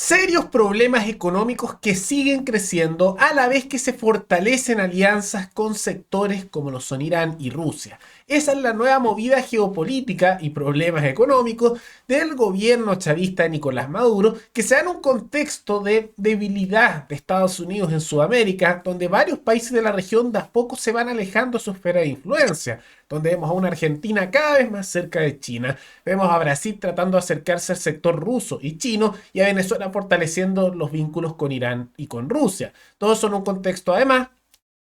Serios problemas económicos que siguen creciendo a la vez que se fortalecen alianzas con sectores como lo son Irán y Rusia. Esa es la nueva movida geopolítica y problemas económicos del gobierno chavista de Nicolás Maduro, que se da en un contexto de debilidad de Estados Unidos en Sudamérica, donde varios países de la región de a poco se van alejando de su esfera de influencia, donde vemos a una Argentina cada vez más cerca de China, vemos a Brasil tratando de acercarse al sector ruso y chino, y a Venezuela fortaleciendo los vínculos con Irán y con Rusia. Todo eso en un contexto además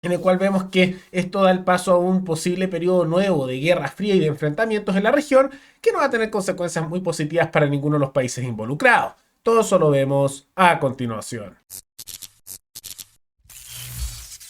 en el cual vemos que esto da el paso a un posible periodo nuevo de guerra fría y de enfrentamientos en la región que no va a tener consecuencias muy positivas para ninguno de los países involucrados. Todo eso lo vemos a continuación.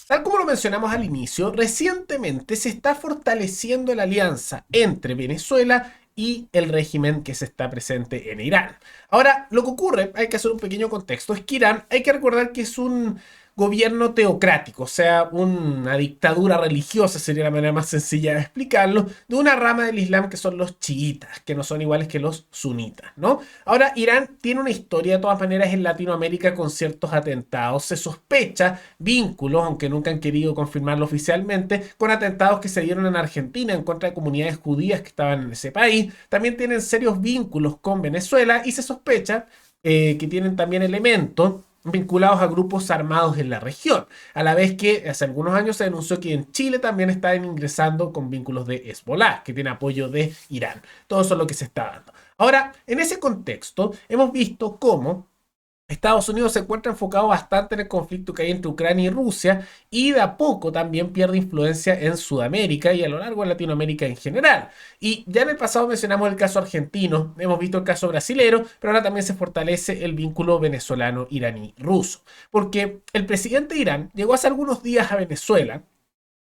Tal como lo mencionamos al inicio, recientemente se está fortaleciendo la alianza entre Venezuela y el régimen que se está presente en Irán. Ahora, lo que ocurre, hay que hacer un pequeño contexto, es que Irán, hay que recordar que es un gobierno teocrático, o sea, una dictadura religiosa sería la manera más sencilla de explicarlo, de una rama del Islam que son los chiitas, que no son iguales que los sunitas, ¿no? Ahora, Irán tiene una historia de todas maneras en Latinoamérica con ciertos atentados. Se sospecha vínculos, aunque nunca han querido confirmarlo oficialmente, con atentados que se dieron en Argentina en contra de comunidades judías que estaban en ese país. También tienen serios vínculos con Venezuela y se sospecha que tienen también elementos vinculados a grupos armados en la región, a la vez que hace algunos años se denunció que en Chile también estaban ingresando con vínculos de Hezbollah, que tiene apoyo de Irán. Todo eso es lo que se está dando. Ahora, en ese contexto, hemos visto cómo Estados Unidos se encuentra enfocado bastante en el conflicto que hay entre Ucrania y Rusia y de a poco también pierde influencia en Sudamérica y a lo largo de Latinoamérica en general. Y ya en el pasado mencionamos el caso argentino, hemos visto el caso brasilero, pero ahora también se fortalece el vínculo venezolano-iraní-ruso. Porque el presidente de Irán llegó hace algunos días a Venezuela,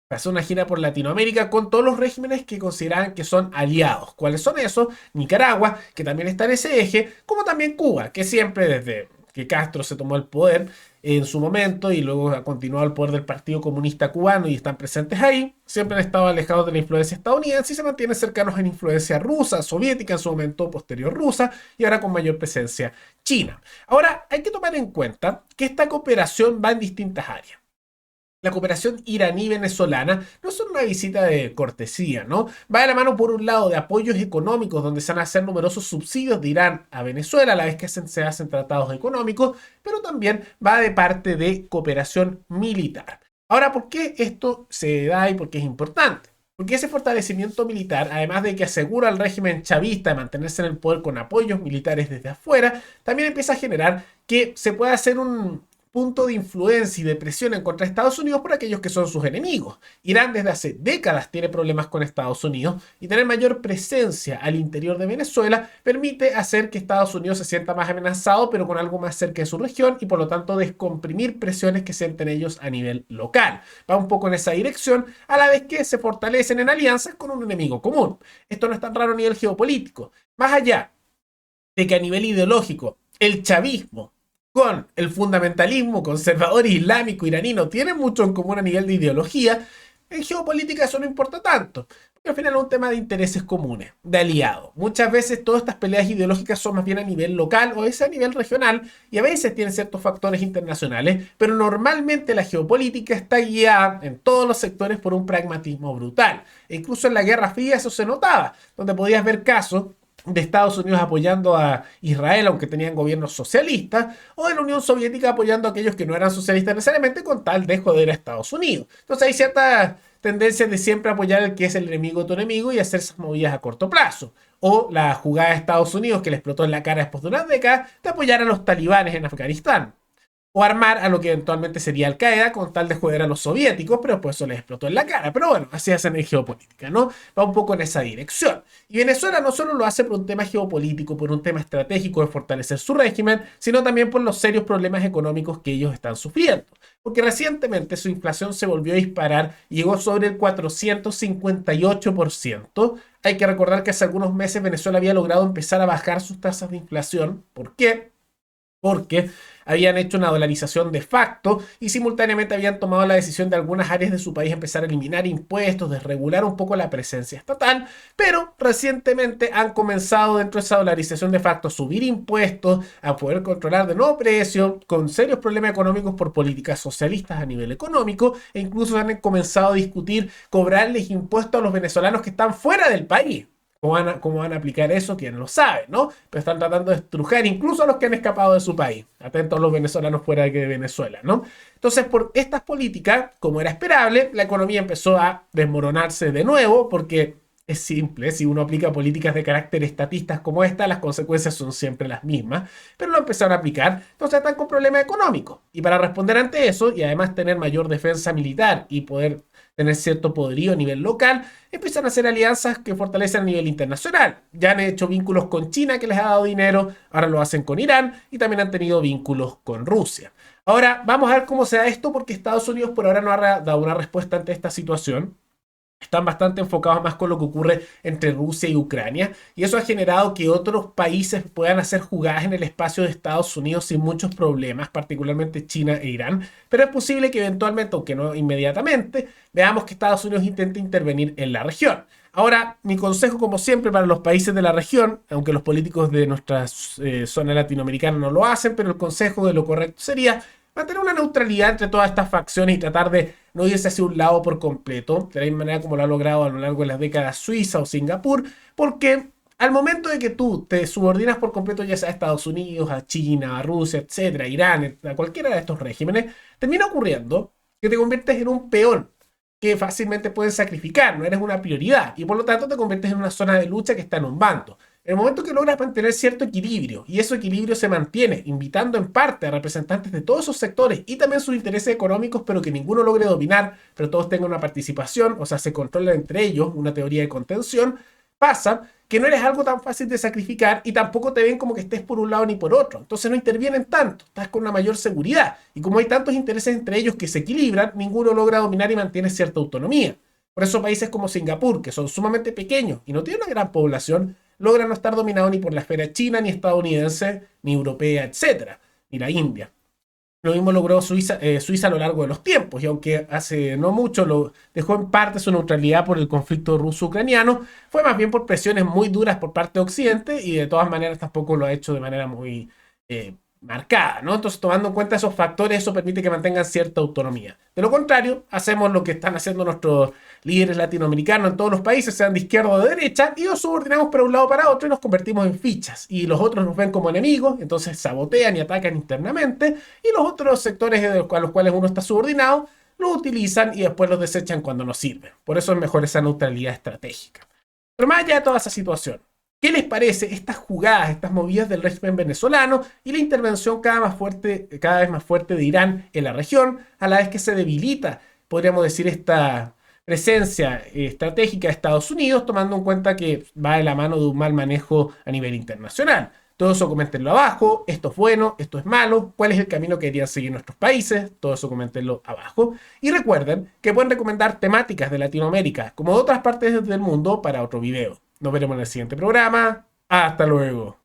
pasó una gira por Latinoamérica con todos los regímenes que consideran que son aliados. ¿Cuáles son esos? Nicaragua, que también está en ese eje, como también Cuba, que siempre desde que Castro se tomó el poder en su momento y luego ha continuado el poder del Partido Comunista Cubano y están presentes ahí, siempre han estado alejados de la influencia estadounidense y se mantienen cercanos en influencia rusa, soviética en su momento posterior rusa y ahora con mayor presencia china. Ahora hay que tomar en cuenta que esta cooperación va en distintas áreas. La cooperación iraní-venezolana no es solo una visita de cortesía, ¿no? Va de la mano por un lado de apoyos económicos donde se van a hacer numerosos subsidios de Irán a Venezuela a la vez que se hacen tratados económicos, pero también va de parte de cooperación militar. Ahora, ¿por qué esto se da y por qué es importante? Porque ese fortalecimiento militar, además de que asegura al régimen chavista de mantenerse en el poder con apoyos militares desde afuera, también empieza a generar que se pueda hacer un punto de influencia y de presión en contra de Estados Unidos por aquellos que son sus enemigos. Irán desde hace décadas tiene problemas con Estados Unidos y tener mayor presencia al interior de Venezuela permite hacer que Estados Unidos se sienta más amenazado pero con algo más cerca de su región y por lo tanto descomprimir presiones que sienten ellos a nivel local. Va un poco en esa dirección a la vez que se fortalecen en alianzas con un enemigo común. Esto no es tan raro a nivel geopolítico. Más allá de que a nivel ideológico el chavismo con el fundamentalismo conservador islámico iraní no tienen mucho en común a nivel de ideología, en geopolítica eso no importa tanto, porque al final es un tema de intereses comunes, de aliados. Muchas veces todas estas peleas ideológicas son más bien a nivel local o a veces a nivel regional y a veces tienen ciertos factores internacionales, pero normalmente la geopolítica está guiada en todos los sectores por un pragmatismo brutal. E incluso en la Guerra Fría eso se notaba, donde podías ver casos de Estados Unidos apoyando a Israel, aunque tenían gobiernos socialistas, o de la Unión Soviética apoyando a aquellos que no eran socialistas necesariamente con tal de joder a Estados Unidos. Entonces hay ciertas tendencias de siempre apoyar al que es el enemigo de tu enemigo y hacer esas movidas a corto plazo. O la jugada de Estados Unidos que le explotó en la cara después de unas décadas de apoyar a los talibanes en Afganistán o armar a lo que eventualmente sería Al Qaeda con tal de joder a los soviéticos, pero pues eso les explotó en la cara. Pero bueno, así hacen en geopolítica, ¿no? Va un poco en esa dirección. Y Venezuela no solo lo hace por un tema geopolítico, por un tema estratégico de fortalecer su régimen, sino también por los serios problemas económicos que ellos están sufriendo. Porque recientemente su inflación se volvió a disparar y llegó sobre el 458%. Hay que recordar que hace algunos meses Venezuela había logrado empezar a bajar sus tasas de inflación. ¿Por qué? porque habían hecho una dolarización de facto y simultáneamente habían tomado la decisión de algunas áreas de su país empezar a eliminar impuestos, desregular un poco la presencia estatal, pero recientemente han comenzado dentro de esa dolarización de facto a subir impuestos, a poder controlar de nuevo precios, con serios problemas económicos por políticas socialistas a nivel económico, e incluso han comenzado a discutir cobrarles impuestos a los venezolanos que están fuera del país. Cómo van a aplicar eso? ¿Quién lo sabe, no? Pero están tratando de estrujar incluso a los que han escapado de su país. Atentos a los venezolanos fuera de Venezuela, ¿no? Entonces, por estas políticas, como era esperable, la economía empezó a desmoronarse de nuevo porque es simple. Si uno aplica políticas de carácter estatistas como esta, las consecuencias son siempre las mismas. Pero lo empezaron a aplicar, entonces están con problemas económicos. Y para responder ante eso, y además tener mayor defensa militar y poder tener cierto poderío a nivel local, empiezan a hacer alianzas que fortalecen a nivel internacional. Ya han hecho vínculos con China, que les ha dado dinero, ahora lo hacen con Irán y también han tenido vínculos con Rusia. Ahora vamos a ver cómo se da esto, porque Estados Unidos por ahora no ha dado una respuesta ante esta situación. Están bastante enfocados más con lo que ocurre entre Rusia y Ucrania, y eso ha generado que otros países puedan hacer jugadas en el espacio de Estados Unidos sin muchos problemas, particularmente China e Irán, pero es posible que eventualmente, aunque no inmediatamente, veamos que Estados Unidos intente intervenir en la región. Ahora, mi consejo, como siempre, para los países de la región, aunque los políticos de nuestra zona latinoamericana no lo hacen, pero el consejo de lo correcto sería mantener una neutralidad entre todas estas facciones y tratar de no irse hacia un lado por completo, de la misma manera como lo ha logrado a lo largo de las décadas Suiza o Singapur, porque al momento de que tú te subordinas por completo, ya sea a Estados Unidos, a China, a Rusia, etcétera, Irán, a cualquiera de estos regímenes, termina ocurriendo que te conviertes en un peón que fácilmente pueden sacrificar, no eres una prioridad, y por lo tanto te conviertes en una zona de lucha que está en un bando. En el momento que logras mantener cierto equilibrio, y ese equilibrio se mantiene invitando en parte a representantes de todos esos sectores y también sus intereses económicos, pero que ninguno logre dominar, pero todos tengan una participación, o sea, se controlan entre ellos, una teoría de contención, pasa que no eres algo tan fácil de sacrificar y tampoco te ven como que estés por un lado ni por otro. Entonces no intervienen tanto, estás con una mayor seguridad. Y como hay tantos intereses entre ellos que se equilibran, ninguno logra dominar y mantiene cierta autonomía. Por eso países como Singapur, que son sumamente pequeños y no tienen una gran población, logran no estar dominados ni por la esfera china, ni estadounidense, ni europea, etcétera, ni la India. Lo mismo logró Suiza a lo largo de los tiempos, y aunque hace no mucho lo dejó en parte su neutralidad por el conflicto ruso-ucraniano, fue más bien por presiones muy duras por parte de Occidente, y de todas maneras tampoco lo ha hecho de manera muy marcada, ¿no? Entonces, tomando en cuenta esos factores, eso permite que mantengan cierta autonomía. De lo contrario, hacemos lo que están haciendo nuestros líderes latinoamericanos en todos los países, sean de izquierda o de derecha, y nos subordinamos para un lado o para otro y nos convertimos en fichas. Y los otros nos ven como enemigos, entonces sabotean y atacan internamente, y los otros sectores a los cuales uno está subordinado los utilizan y después los desechan cuando no sirven. Por eso es mejor esa neutralidad estratégica. Pero más allá de toda esa situación, ¿qué les parece estas jugadas, estas movidas del régimen venezolano y la intervención cada vez más fuerte de Irán en la región, a la vez que se debilita, podríamos decir, esta presencia estratégica de Estados Unidos, tomando en cuenta que va de la mano de un mal manejo a nivel internacional? Todo eso coméntenlo abajo. Esto es bueno, esto es malo. ¿Cuál es el camino que deberían seguir nuestros países? Todo eso coméntenlo abajo. Y recuerden que pueden recomendar temáticas de Latinoamérica como de otras partes del mundo para otro video. Nos veremos en el siguiente programa. Hasta luego.